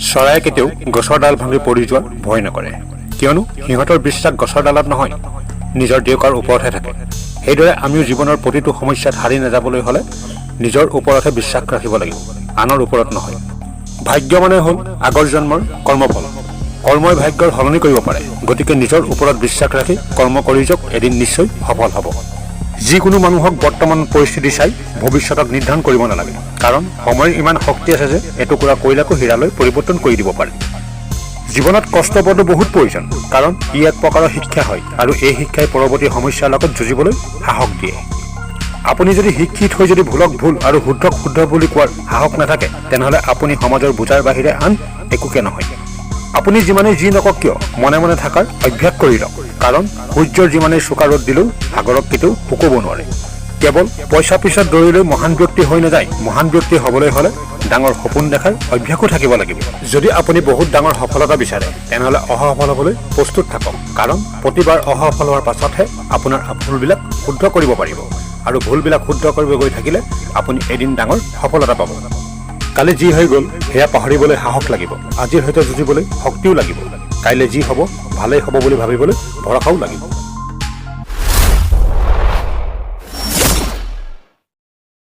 চৰাই কেতিয়াও গছৰ ডাল ভাঙি পৰি যোৱাৰ ভয় নকৰে, কিয়নো সিহঁতৰ বিশ্বাস গছৰ ডালত নহয়, নিজৰ দেউকাৰ ওপৰতহে থাকে। সেইদৰে আমিও জীৱনৰ প্ৰতিটো সমস্যাত হাৰি নাযাবলৈ হ'লে নিজৰ ওপৰতহে বিশ্বাস ৰাখিব লাগিব, আনৰ ওপৰত নহয়। ভাগ্য মানে হ'ল আগৰ জন্মৰ কৰ্মফল। কৰ্মই ভাগ্যৰ সলনি কৰিব পাৰে, গতিকে নিজৰ ওপৰত বিশ্বাস ৰাখি কৰ্ম কৰি যাওক, এদিন নিশ্চয় সফল হ'ব। যিকোনো মানুহক বৰ্তমান পৰিস্থিতি চাই ভৱিষ্যতক নিৰ্ধাৰণ কৰিব নালাগে, কাৰণ সময়ৰ ইমান শক্তি আছে যে এটুকুৰা কয়লাকো হীৰালৈ পৰিৱৰ্তন কৰি দিব পাৰে। জীৱনত কষ্ট পোৱাটো বহুত প্ৰয়োজন, কাৰণ ই এক প্ৰকাৰৰ শিক্ষা হয় আৰু এই শিক্ষাই পৰৱৰ্তী সমস্যাৰ লগত যুঁজিবলৈ সাহস দিয়ে। আপুনি যদি শিক্ষিত হৈ যদি ভুলক ভুল আৰু শুদ্ধক শুদ্ধ বুলি কোৱাৰ সাহস নাথাকে, তেনেহ'লে আপুনি সমাজৰ বোজাৰ বাহিৰে আন একোকে নহয়। আপুনি যিমানেই যি নকওক কিয় মনে মনে থকাৰ অভ্যাস কৰি লওক, কাৰণ সূৰ্যৰ যিমানেই চোকা ৰ'দ দিলেও সাগৰক কেতিয়াও শুকুৱাব নোৱাৰে। কেৱল পইচা পিছত দৌৰিলৈ মহান ব্যক্তি হৈ নাযায়, মহান ব্যক্তি হ'বলৈ হ'লে ডাঙৰ সপোন দেখাৰ অভ্যাসো থাকিব লাগিব। যদি আপুনি বহুত ডাঙৰ সফলতা বিচাৰে, তেনেহ'লে অসফল হ'বলৈ প্ৰস্তুত থাকক, কাৰণ প্ৰতিবাৰ অসফল হোৱাৰ পাছতহে আপোনাৰ ভুলবিলাক শুদ্ধ কৰিব পাৰিব, আৰু ভুলবিলাক শুদ্ধ কৰিব গৈ থাকিলে আপুনি এদিন ডাঙৰ সফলতা পাব। কালি যি হৈ গ'ল সেয়া পাহৰিবলৈ সাহস লাগিব, আজিৰ সৈতে যুঁজিবলৈ শক্তিও লাগিব, কাইলৈ যি হ'ব ভালেই হ'ব বুলি ভাবিবলৈ ভৰসাও লাগিব।